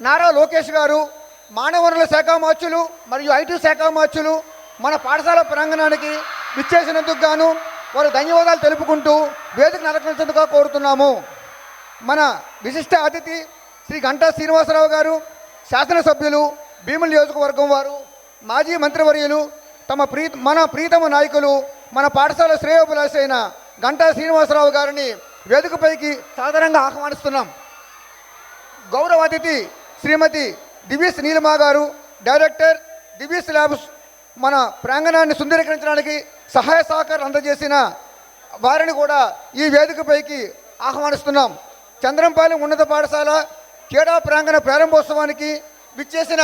నారా లోకేష్ గారు మానవ వనరుల శాఖ మార్చులు మరియు ఐటీ శాఖ మార్చులు మన పాఠశాల ప్రాంగణానికి విచ్చేసినందుకు గాను వారు ధన్యవాదాలు తెలుపుకుంటూ వేదిక నలకరించేందుకు కోరుతున్నాము. మన విశిష్ట అతిథి శ్రీ గంటా శ్రీనివాసరావు గారు, శాసనసభ్యులు, భీముల నియోజకవర్గం వారు, మాజీ మంత్రివర్యులు, మన ప్రీతమ నాయకులు, మన పాఠశాల శ్రేయోభిలాషి అయిన గంటా శ్రీనివాసరావు గారిని వేదికపైకి సాధారణంగా ఆహ్వానిస్తున్నాం. గౌరవ అతిథి శ్రీమతి దివ్యస్ నీలిమా గారు, డైరెక్టర్ దివ్యస్ ల్యాబ్స్, మన ప్రాంగణాన్ని సుందరీకరించడానికి సహాయ సహకారం అందజేసిన వారిని కూడా ఈ వేదికపైకి ఆహ్వానిస్తున్నాం. చంద్రంపాలెం ఉన్నత పాఠశాల క్రీడా ప్రాంగణ ప్రారంభోత్సవానికి విచ్చేసిన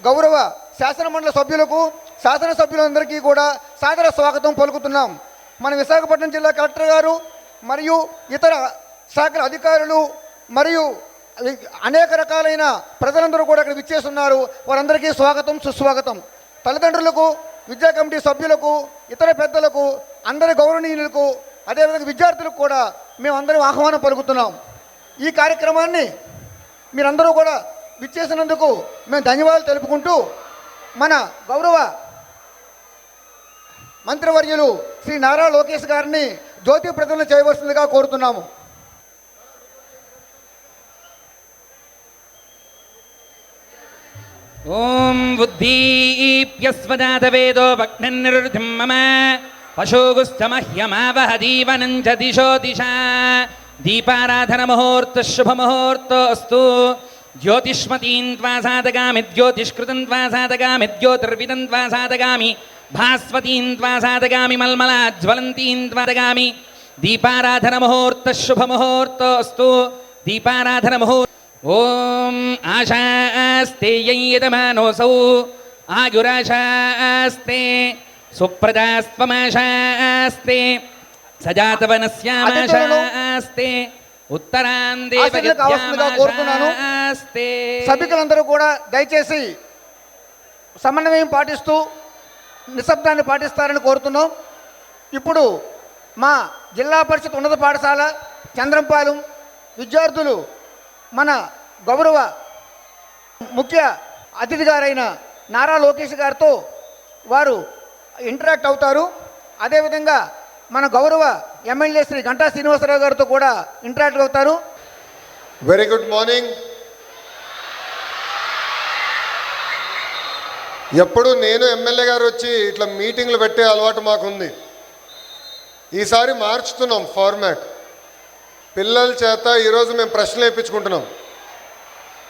గౌరవ శాసనమండలి సభ్యులకు, శాసనసభ్యులందరికీ కూడా సాదర స్వాగతం పలుకుతున్నాం. మన విశాఖపట్నం జిల్లా కలెక్టర్ గారు మరియు ఇతర శాఖల అధికారులు మరియు అనేక రకాలైన ప్రజలందరూ కూడా ఇక్కడ విచ్చేస్తున్నారు. వారందరికీ స్వాగతం, సుస్వాగతం. తల్లిదండ్రులకు, విద్యా కమిటీ సభ్యులకు, ఇతర పెద్దలకు, అందరి గౌరవనీయులకు, అదేవిధంగా విద్యార్థులకు కూడా మేమందరం ఆహ్వానం పలుకుతున్నాం. ఈ కార్యక్రమాన్ని మీరందరూ కూడా విచ్చేసినందుకు మేము ధన్యవాదాలు తెలుపుకుంటూ మన గౌరవ మంత్రివర్యులు శ్రీ నారా లోకేష్ గారిని జ్యోతి ప్రతిజ్ఞ చేయవలసిందిగా కోరుతున్నాము. ఓం బుద్ధీప్యస్వజాతవేదో భగ్నిర్నిరుధిం మమ పశోగుస్తమహ్యమావహ దీవనం చ దిశో దిశా దీపారాధన ముహూర్త శుభముహూర్తోస్తు జ్యోతిష్మతీం త్వా సాధగామి జ్యోతిష్కృతం త్వా సాధగామి జ్యోతిర్విదం త్వా సాధగామి భాస్వతీం త్వా సాధగామి మల్మలాజ్వలంతీం త్వా సాధగామి దీపారాధన ముహూర్త శుభముహూర్తోస్తు దీపారాధన ముహూర్త. ఓం ఆశాస్తే యయదమానోసౌ ఆయురాశాస్తే సుప్రజాస్త్వమాశాస్తే సజాతవనస్యామాశాస్తే ఉత్తరాందే కోరుతున్నాను. సభికులందరూ కూడా దయచేసి సమన్వయం పాటిస్తూ నిశ్శబ్దాన్ని పాటిస్తారని కోరుతున్నాం. ఇప్పుడు మా జిల్లా పరిషత్ ఉన్నత పాఠశాల చంద్రంపాలెం విద్యార్థులు మన గౌరవ ముఖ్య అతిథి గారైన నారా లోకేష్ గారితో వారు ఇంటరాక్ట్ అవుతారు. అదేవిధంగా మన గౌరవ ఎమ్మెల్యే శ్రీ గంటా శ్రీనివాసరావు గారితో కూడా ఇంటరాక్ట్ అవుతారు. Very good morning. ఎప్పుడు నేను ఎమ్మెల్యే గారు వచ్చి ఇట్లా మీటింగ్లు పెట్టే అలవాటు మాకుంది. ఈసారి మార్చుతున్నాం ఫార్మాట్. పిల్లల చేత ఈరోజు మేము ప్రశ్నలు వేయించుకుంటున్నాం.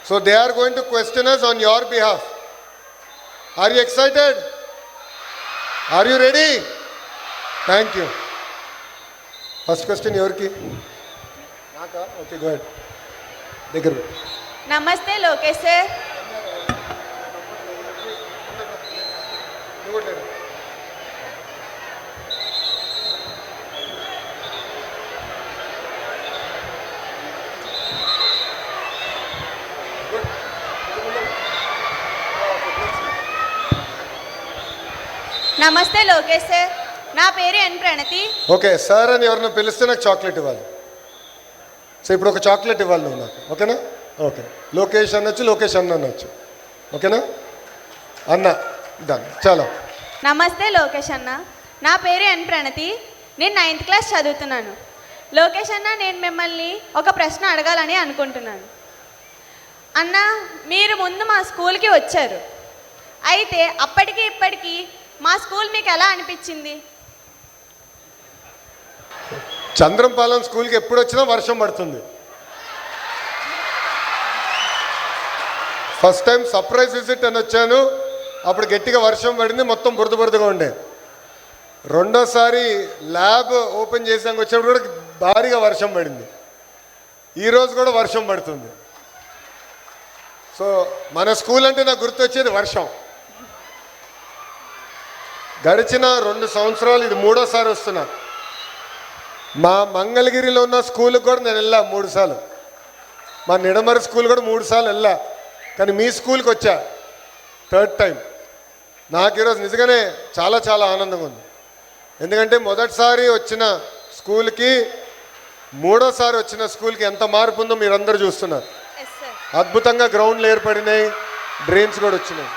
So they are going to question us on your behalf. Are you excited? Are you ready? Thank you. First question ఎవరికి? నాకా? Okay, go ahead. దగ్గర. నమస్తే లోకేష్ సార్. నమస్తే లోకేష్ సార్, నా పేరు ఎన్ ప్రణతి. ఓకే సార్ అని ఎవరినో పిలిస్తే నాకు చాక్లెట్ ఇవ్వాలి. సో ఇప్పుడు ఒక చాక్లెట్ ఇవ్వాలి నువ్వు నాకు, ఓకేనా? ఓకే, లోకేష్ అనొచ్చు, లోకేష్ అన్న అనొచ్చు, ఓకేనా? అన్న దాన్ని చాలా. నమస్తే లోకేష్ అన్న, నా పేరు ఎన్ ప్రణతి. నేను 9th క్లాస్ చదువుతున్నాను. లోకేష్ అన్న, నేను మిమ్మల్ని ఒక ప్రశ్న అడగాలని అనుకుంటున్నాను. అన్న, మీరు ముందు మా స్కూల్కి వచ్చారు. అయితే అప్పటికి ఇప్పటికీ మా స్కూల్ మీకు ఎలా అనిపించింది? చంద్రంపాలెం స్కూల్కి ఎప్పుడు వచ్చినా వర్షం పడుతుంది. ఫస్ట్ టైం సర్ప్రైజ్ విజిట్ అని వచ్చాను, అప్పుడు గట్టిగా వర్షం పడింది, మొత్తం బురద బురదగా ఉండే. రెండోసారి ల్యాబ్ ఓపెన్ చేసాక వచ్చినప్పుడు కూడా భారీగా వర్షం పడింది. ఈరోజు కూడా వర్షం పడుతుంది. సో మన స్కూల్ అంటే నాకు గుర్తొచ్చేది వర్షం. గడిచిన 2 సంవత్సరాలు ఇది 3వ సారి వస్తున్నా. మా మంగళగిరిలో ఉన్న స్కూల్కి కూడా నేను వెళ్ళా 3 సార్లు. మా నిడమరి స్కూల్ కూడా 3 సార్లు వెళ్ళా. కానీ మీ స్కూల్కి వచ్చా 3rd టైం. నాకు ఈరోజు నిజంగానే చాలా చాలా ఆనందంగా ఉంది. ఎందుకంటే మొదటిసారి వచ్చిన స్కూల్కి 3వ సారి వచ్చిన స్కూల్కి ఎంత మార్పు ఉందో మీరందరూ చూస్తున్నారు. అద్భుతంగా గ్రౌండ్లు ఏర్పడినాయి, డ్రైన్స్ కూడా వచ్చినాయి.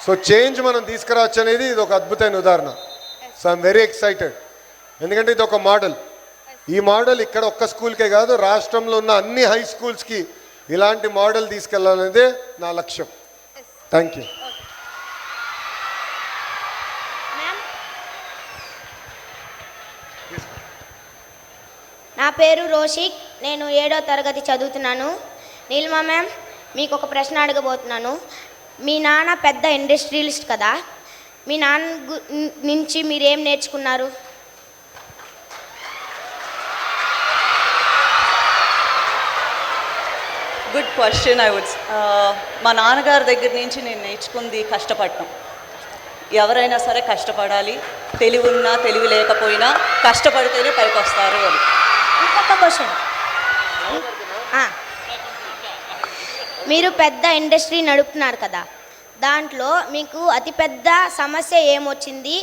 సో చేంజ్ మనం తీసుకురావచ్చు అనేది ఇది ఒక అద్భుతమైన ఉదాహరణ. సో ఐఎమ్ వెరీ ఎక్సైటెడ్, ఎందుకంటే ఇది ఒక మోడల్. ఈ మోడల్ ఇక్కడ ఒక్క స్కూల్కే కాదు, రాష్ట్రంలో ఉన్న అన్ని హై స్కూల్స్కి ఇలాంటి మోడల్ తీసుకెళ్లాలనేదే నా లక్ష్యం. Thank you. నా పేరు రోషిక్, నేను 7వ తరగతి చదువుతున్నాను. నీలిమా మ్యామ్, మీకు ఒక ప్రశ్న అడగబోతున్నాను. మీ నాన్న పెద్ద ఇండస్ట్రియలిస్ట్ కదా, మీ నాన్న నుంచి మీరేం నేర్చుకున్నారు? Good question. మా నాన్నగారి దగ్గర నుంచి నేను నేర్చుకుంది కష్టపడటం. ఎవరైనా సరే కష్టపడాలి, తెలివి ఉన్నా తెలివి లేకపోయినా కష్టపడితేనే పైకి వస్తారు అని. ఇంకొక క్వశ్చన్, మీరు పెద్ద ఇండస్ట్రీ నడుపుతున్నారు కదా, దాంట్లో మీకు అతిపెద్ద సమస్య ఏమొచ్చింది,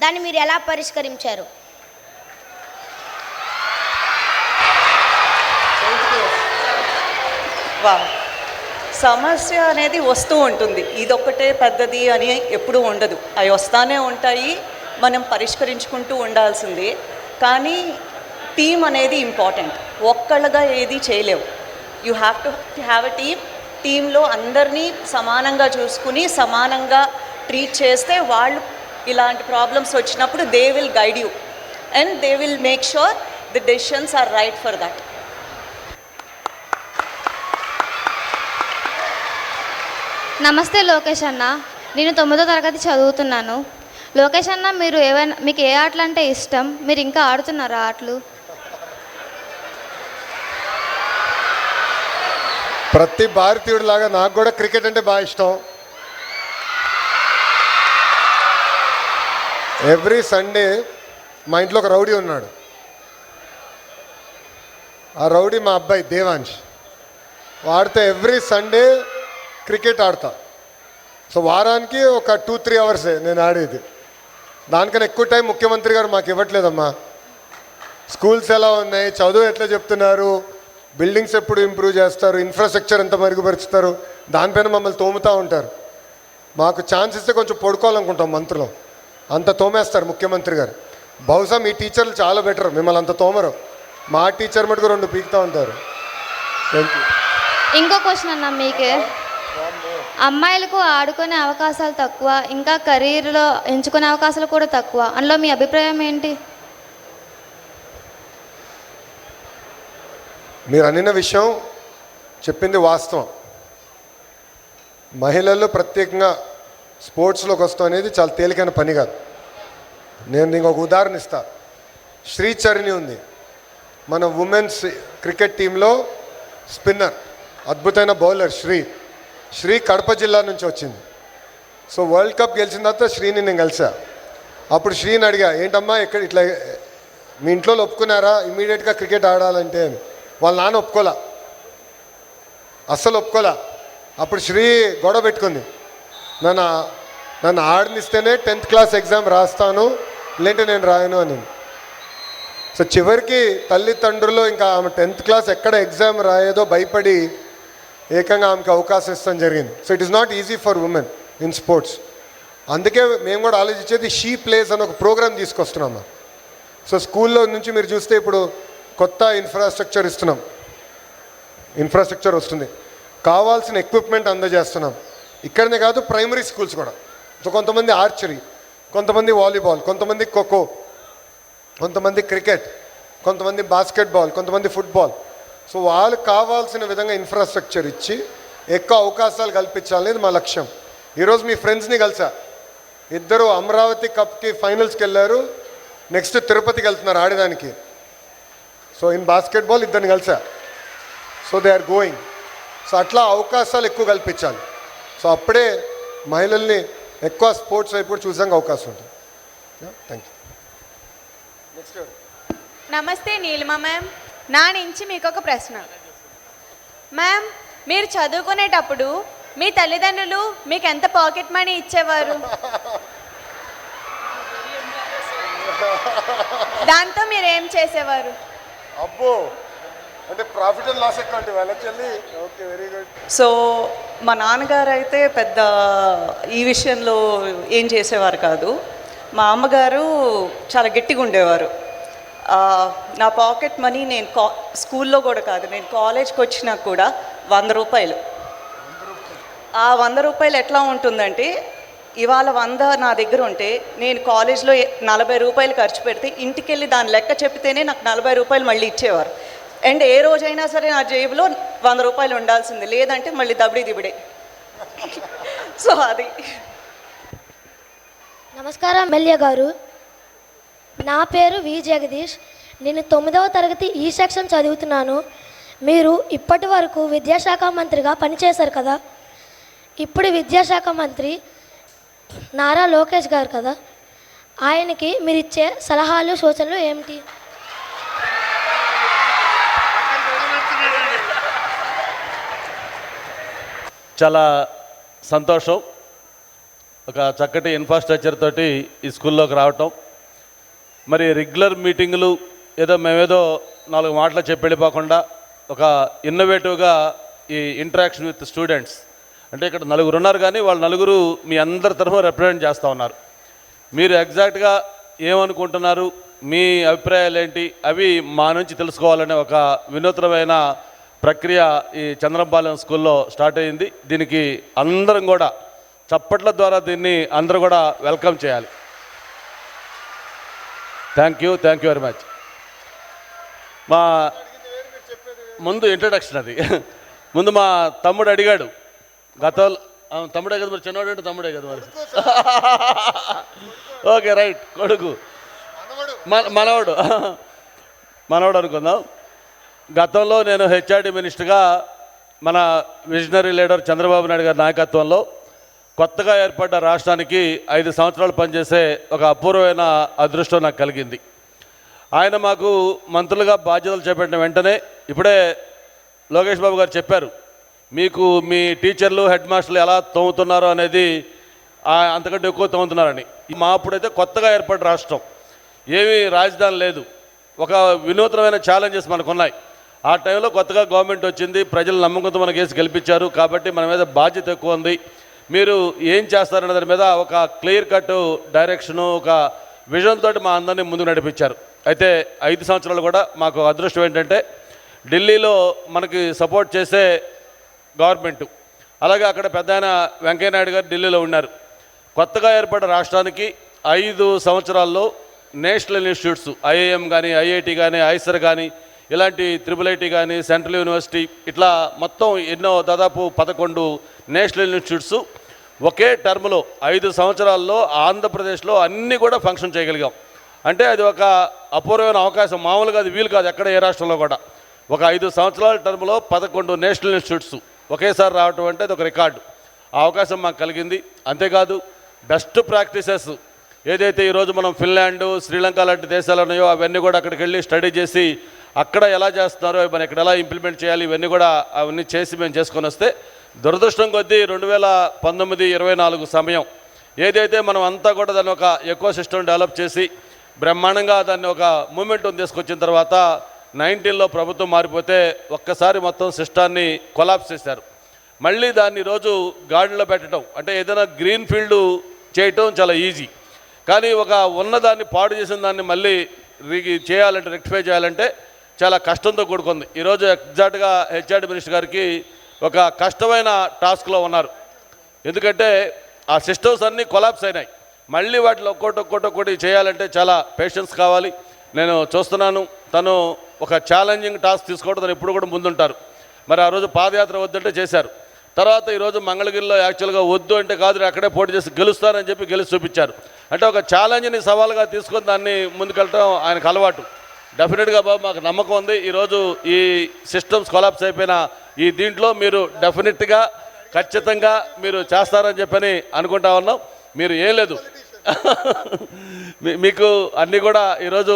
దాన్ని మీరు ఎలా పరిష్కరించారు? వా సమస్య అనేది వస్తూ ఉంటుంది, ఇదొక్కటే పెద్దది అని ఎప్పుడూ ఉండదు, అవి వస్తానే ఉంటాయి, మనం పరిష్కరించుకుంటూ ఉండాల్సిందే. కానీ టీం అనేది ఇంపార్టెంట్, ఒక్కళ్ళగా ఏది చేయలేవు. You have to have a team. టీంలో అందరినీ సమానంగా చూసుకుని సమానంగా ట్రీట్ చేస్తే వాళ్ళు ఇలాంటి ప్రాబ్లమ్స్ వచ్చినప్పుడు they will guide you and they will make sure the decisions are right for that. నమస్తే లోకేష్ అన్న, నేను 9వ తరగతి చదువుతున్నాను. లోకేష్ అన్న, మీకు ఏ ఆటలు అంటే ఇష్టం? మీరు ఇంకా ఆడుతున్నారా ఆటలు? ప్రతి భారతీయుడు లాగా నాకు కూడా క్రికెట్ అంటే బాగా ఇష్టం. ఎవ్రీ సండే మా ఇంట్లో ఒక రౌడీ ఉన్నాడు. ఆ రౌడీ మా అబ్బాయి దేవాంశ్. వాడితో ఎవ్రీ సండే క్రికెట్ ఆడతా. సో వారానికి ఒక 2-3 అవర్సే నేను ఆడేది. దానికన్నా ఎక్కువ టైం ముఖ్యమంత్రి గారు మాకు ఇవ్వట్లేదమ్మా. స్కూల్స్ ఎలా ఉన్నాయి, చదువు ఎట్లా చెప్తున్నారు, బిల్డింగ్స్ ఎప్పుడు ఇంప్రూవ్ చేస్తారు, ఇన్ఫ్రాస్ట్రక్చర్ ఎంత మెరుగుపరుస్తారు, దానిపైన మమ్మల్ని తోముతూ ఉంటారు. మాకు ఛాన్స్ ఇస్తే కొంచెం పడుకోవాలనుకుంటాం మంత్రులు, అంత తోమేస్తారు ముఖ్యమంత్రి గారు. బహుశా మీ టీచర్లు చాలా బెటర్, మిమ్మల్ని అంత తోమరు. మా టీచర్ మటుకు 2 పీకుతూ ఉంటారు. Thank you. ఇంకో క్వశ్చన్ అన్న, మీకే అమ్మాయిలకు ఆడుకునే అవకాశాలు తక్కువ, ఇంకా కెరీర్లో ఎంచుకునే అవకాశాలు కూడా తక్కువ, అందులో మీ అభిప్రాయం ఏంటి? మీరు అనిన విషయం చెప్పింది వాస్తవం. మహిళలు ప్రత్యేకంగా స్పోర్ట్స్లోకి వస్తాం అనేది చాలా తేలికైన పని కాదు. నేను నీకు ఒక ఉదాహరణ ఇస్తా. శ్రీచరణి ఉంది, మన ఉమెన్స్ క్రికెట్ టీంలో స్పిన్నర్, అద్భుతమైన బౌలర్. శ్రీ కడప జిల్లా నుంచి వచ్చింది. సో వరల్డ్ కప్ గెలిచిన తర్వాత శ్రీని నేను కలిసా. అప్పుడు శ్రీని అడిగా, ఏంటమ్మా ఇక్కడ ఇట్లా మీ ఇంట్లో ఒప్పుకున్నారా ఇమీడియట్గా క్రికెట్ ఆడాలంటే అని. వాళ్ళ నాన్న ఒప్పుకోలా, అస్సలు ఒప్పుకోలా. అప్పుడు శ్రీ గొడవ పెట్టుకుంది, నన్ను ఆడనిస్తేనే 10th క్లాస్ ఎగ్జామ్ రాస్తాను, లేదంటే నేను రాయను అని. సో చివరికి తల్లిదండ్రులు ఇంకా ఆమె 10th క్లాస్ ఎక్కడ ఎగ్జామ్ రాయేదో భయపడి ఏకంగా ఆమెకు అవకాశం ఇస్తాం జరిగింది. So it is not easy for women in sports. అందుకే మేము కూడా ఆలోచించేది షీ ప్లేస్ అని ఒక ప్రోగ్రామ్ తీసుకొస్తున్నాము. సో స్కూల్లో నుంచి మీరు చూస్తే ఇప్పుడు కొత్త ఇన్ఫ్రాస్ట్రక్చర్ ఇస్తున్నాం, ఇన్ఫ్రాస్ట్రక్చర్ వస్తుంది, కావాల్సిన ఎక్విప్మెంట్ అందజేస్తున్నాం. ఇక్కడనే కాదు, ప్రైమరీ స్కూల్స్ కూడా. సో కొంతమంది ఆర్చరీ, కొంతమంది వాలీబాల్, కొంతమంది ఖోఖో, కొంతమంది క్రికెట్, కొంతమంది బాస్కెట్బాల్, కొంతమంది ఫుట్బాల్. సో వాళ్ళకి కావాల్సిన విధంగా ఇన్ఫ్రాస్ట్రక్చర్ ఇచ్చి ఎక్కువ అవకాశాలు కల్పించాలనేది మా లక్ష్యం. ఈరోజు మీ ఫ్రెండ్స్ని కలిసా, ఇద్దరు అమరావతి కప్కి ఫైనల్స్కి వెళ్ళారు, నెక్స్ట్ తిరుపతికి వెళ్తున్నారు ఆడడానికి. సో ఇన్ బాస్కెట్బాల్ ఇద్దరిని కలిసా. So they are going. So అట్లా అవకాశాలు ఎక్కువ కల్పించాలి. సో అప్పుడే మహిళల్ని ఎక్కువ స్పోర్ట్స్ వైపు చూసాక అవకాశం ఉంటుంది. Thank you. నెక్స్ట్ నమస్తే నీలిమా మ్యామ్, నా నుంచి మీకు ఒక ప్రశ్న. మ్యామ్, మీరు చదువుకునేటప్పుడు మీ తల్లిదండ్రులు మీకు ఎంత పాకెట్ మనీ ఇచ్చేవారు? దాంతో మీరు ఏం చేసేవారు? అబ్బో, అంటే ప్రాఫిట్ అండ్ లాస్ అకౌంట్ వెళ్ళొచ్చి. Okay, very good. సో మా నాన్నగారు అయితే పెద్ద ఈ విషయంలో ఏం చేసేవారు కాదు. మా అమ్మగారు చాలా గట్టిగా ఉండేవారు. నా పాకెట్ మనీ నేను స్కూల్లో కూడా కాదు, నేను కాలేజ్కి వచ్చినా కూడా 100 రూపాయలు. ఆ 100 రూపాయలు ఎట్లా ఉంటుందంటే, ఇవాళ 100 నా దగ్గర ఉంటే నేను కాలేజ్లో 40 రూపాయలు ఖర్చు పెడితే ఇంటికి వెళ్ళి దాని లెక్క చెప్పితేనే నాకు 40 రూపాయలు మళ్ళీ ఇచ్చేవారు. అండ్ ఏ రోజైనా సరే నా జేబులో 100 రూపాయలు ఉండాల్సింది, లేదంటే మళ్ళీ దబిడి దిబిడే. సో అది. నమస్కారం ఎమ్మెల్యే గారు, నా పేరు వి జగదీష్. నేను 9వ తరగతి ఈ సెక్షన్ చదువుతున్నాను. మీరు ఇప్పటి వరకు విద్యాశాఖ మంత్రిగా పనిచేశారు కదా. ఇప్పుడు విద్యాశాఖ మంత్రి నారా లోకేష్ గారు కదా, ఆయనకి మీరు ఇచ్చే సలహాలు సూచనలు ఏమిటి? చాలా సంతోషం, ఒక చక్కటి ఇన్ఫ్రాస్ట్రక్చర్ తోటి ఈ స్కూల్లోకి రావటం. మరి రెగ్యులర్ మీటింగులు మేమేదో 4 మాటలు చెప్పి వెళ్ళిపోకుండా ఒక ఇన్నోవేటివ్గా ఈ ఇంటరాక్షన్ విత్ స్టూడెంట్స్, అంటే ఇక్కడ 4 ఉన్నారు కానీ వాళ్ళు 4 మీ అందరి తరఫున రిప్రజెంట్ చేస్తూ ఉన్నారు. మీరు ఎగ్జాక్ట్గా ఏమనుకుంటున్నారు, మీ అభిప్రాయాలు ఏంటి, అవి మా నుంచి తెలుసుకోవాలనే ఒక వినూత్నమైన ప్రక్రియ ఈ చంద్రంపాలెం స్కూల్లో స్టార్ట్ అయ్యింది. దీనికి అందరం కూడా చప్పట్ల ద్వారా దీన్ని అందరూ కూడా వెల్కమ్ చేయాలి. Thank you very much. మా ముందు ఇంట్రడక్షన్ అది. ముందు మా తమ్ముడు అడిగాడు గతంలో, తమ్ముడే కదా మరి, చిన్నవాడు అంటే తమ్ముడే కదా మరి. ఓకే రైట్, కొడుకు మనవడు అనుకుందాం. గతంలో నేను హెచ్ఆర్డి మినిస్టర్గా మన విజనరీ లీడర్ చంద్రబాబు నాయుడు గారి నాయకత్వంలో కొత్తగా ఏర్పడ్డ రాష్ట్రానికి 5 సంవత్సరాలు పనిచేసే ఒక అపూర్వమైన అదృష్టం నాకు కలిగింది. ఆయన మాకు మంత్రులుగా బాధ్యతలు చేపట్టిన వెంటనే, ఇప్పుడే లోకేష్ బాబు గారు చెప్పారు, మీకు మీ టీచర్లు హెడ్ మాస్టర్లు ఎలా తోముతున్నారో అనేది అంతకంటే ఎక్కువ తోముతున్నారని. మా అప్పుడైతే కొత్తగా ఏర్పడ్డ రాష్ట్రం, ఏమీ రాజధాని లేదు, ఒక వినూత్నమైన ఛాలెంజెస్ మనకు ఉన్నాయి. ఆ టైంలో కొత్తగా గవర్నమెంట్ వచ్చింది, ప్రజలు నమ్మకంతో మనకు వేసి గెలిపించారు, కాబట్టి మన మీద బాధ్యత ఎక్కువ ఉంది. మీరు ఏం చేస్తారనే దాని మీద ఒక క్లియర్ కట్ డైరెక్షను, ఒక విజన్ తోటి మా అందరినీ ముందుకు నడిపించారు. అయితే 5 సంవత్సరాలు కూడా మాకు అదృష్టం ఏంటంటే, ఢిల్లీలో మనకి సపోర్ట్ చేసే గవర్నమెంటు, అలాగే అక్కడ పెద్ద ఆయన వెంకయ్యనాయుడు గారు ఢిల్లీలో ఉన్నారు. కొత్తగా ఏర్పడ్డ రాష్ట్రానికి 5 సంవత్సరాల్లో నేషనల్ ఇన్స్టిట్యూట్స్, ఐఐఎం కానీ, ఐఐటి కానీ, ఐసర్ కానీ, ఇలాంటి IIIT కానీ, సెంట్రల్ యూనివర్సిటీ, ఇట్లా మొత్తం ఎన్నో దాదాపు 11 నేషనల్ ఇన్స్టిట్యూట్స్ ఒకే టర్మ్లో 5 సంవత్సరాల్లో ఆంధ్రప్రదేశ్లో అన్నీ కూడా ఫంక్షన్ చేయగలిగాం. అంటే అది ఒక అపూర్వమైన అవకాశం, మామూలుగా అది వీలు కాదు ఎక్కడ ఏ రాష్ట్రంలో కూడా. ఒక 5 సంవత్సరాల టర్మ్లో 11 నేషనల్ ఇన్స్టిట్యూట్స్ ఒకేసారి రావటం అంటే అది ఒక రికార్డు. ఆ అవకాశం మాకు కలిగింది. అంతేకాదు, బెస్ట్ ప్రాక్టీసెస్ ఏదైతే ఈరోజు మనం ఫిన్లాండ్, శ్రీలంక లాంటి దేశాలు ఉన్నాయో అవన్నీ కూడా అక్కడికి వెళ్ళి స్టడీ చేసి అక్కడ ఎలా చేస్తున్నారో మనం ఇక్కడ ఎలా ఇంప్లిమెంట్ చేయాలి, ఇవన్నీ కూడా అవన్నీ చేసి మేము చేసుకొని వస్తే, దురదృష్టం కొద్దీ 2019-24 సమయం ఏదైతే మనం అంతా కూడా దాన్ని ఒక ఎకో సిస్టమ్ డెవలప్ చేసి బ్రహ్మాండంగా దాన్ని ఒక మూమెంటం తీసుకొచ్చిన తర్వాత 19లో ప్రభుత్వం మారిపోతే ఒక్కసారి మొత్తం సిస్టాన్ని కొలాప్స్ చేశారు. మళ్ళీ దాన్ని ఈరోజు గార్డెన్లో పెట్టడం అంటే ఏదైనా గ్రీన్ ఫీల్డ్ చేయటం చాలా ఈజీ, కానీ ఒక ఉన్నదాన్ని పాడు చేసిన దాన్ని మళ్ళీ చేయాలంటే, రెక్టిఫై చేయాలంటే చాలా కష్టంతో కూడుకుంది. ఈరోజు ఎగ్జాక్ట్గా హెచ్ఆర్డి మినిస్టర్ గారికి ఒక కష్టమైన టాస్క్లో ఉన్నారు. ఎందుకంటే ఆ సిస్టమ్స్ అన్నీ కొలాప్స్ అయినాయి. మళ్ళీ వాటిలో ఒక్కొక్కటి చేయాలంటే చాలా పేషెన్స్ కావాలి. నేను చూస్తున్నాను, తను ఒక ఛాలెంజింగ్ టాస్క్ తీసుకోవడం, తను ఎప్పుడు కూడా ముందుంటారు. మరి ఆ రోజు పాదయాత్ర వద్దంటే చేశారు. తర్వాత ఈరోజు మంగళగిరిలో యాక్చువల్గా వద్దు అంటే కాదు, అక్కడే పోటీ చేసి గెలుస్తానని చెప్పి గెలిచి చూపించారు. అంటే ఒక ఛాలెంజ్ని సవాల్గా తీసుకొని దాన్ని ముందుకెళ్ళటం ఆయనకు అలవాటు. డెఫినెట్గా బాబు మాకు నమ్మకం ఉంది, ఈరోజు ఈ సిస్టమ్స్ కొలాప్స్ అయిపోయిన ఈ దీంట్లో మీరు డెఫినెట్గా ఖచ్చితంగా మీరు చేస్తారని చెప్పని అనుకుంటా ఉన్నాం. మీరు ఏం లేదు, మీకు అన్నీ కూడా ఈరోజు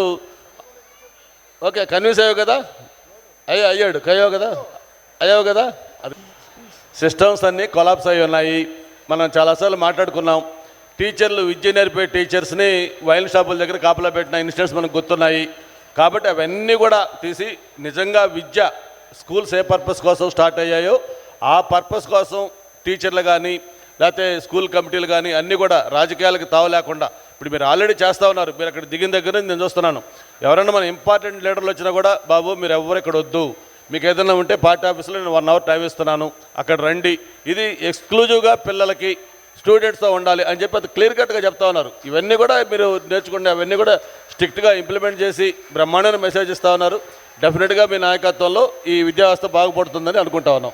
ఓకే కన్విన్స్ అయ్యావు కదా, అయ్యావు కదా. అది సిస్టమ్స్ అన్నీ కొలాప్స్ అయి ఉన్నాయి. మనం చాలాసార్లు మాట్లాడుకున్నాం. టీచర్లు, విద్య నేర్పే టీచర్స్ని వైన్ షాపుల దగ్గర కాపలా పెట్టిన ఇన్సిడెంట్స్ మనకు గుర్తున్నాయి. కాబట్టి అవన్నీ కూడా తీసి నిజంగా విద్య స్కూల్స్ ఏ పర్పస్ కోసం స్టార్ట్ అయ్యాయో ఆ పర్పస్ కోసం టీచర్లు కానీ లేకపోతే స్కూల్ కమిటీలు కానీ అన్నీ కూడా రాజకీయాలకు తావు లేకుండా ఇప్పుడు మీరు ఆల్రెడీ చేస్తూ ఉన్నారు. మీరు అక్కడ దిగిన దగ్గర నుంచి నేను చూస్తున్నాను. ఎవరైనా మన ఇంపార్టెంట్ లీడర్లు వచ్చినా కూడా బాబు మీరు ఎవరు ఇక్కడ వద్దు, మీకు ఏదైనా ఉంటే పార్టీ ఆఫీస్లో నేను 1 అవర్ టైం ఇస్తున్నాను, అక్కడ రండి, ఇది ఎక్స్క్లూజివ్గా పిల్లలకి స్టూడెంట్స్తో ఉండాలి అని చెప్పి అది క్లియర్ కట్గా చెప్తా ఉన్నారు. ఇవన్నీ కూడా మీరు నేర్చుకుంటే అవన్నీ కూడా స్ట్రిక్ట్గా ఇంప్లిమెంట్ చేసి బ్రహ్మాండమైన మెసేజ్ ఇస్తూ ఉన్నారు. డెఫినెట్గా మీ నాయకత్వంలో ఈ విద్యా వ్యవస్థ బాగుపడుతుందని అనుకుంటా ఉన్నాం.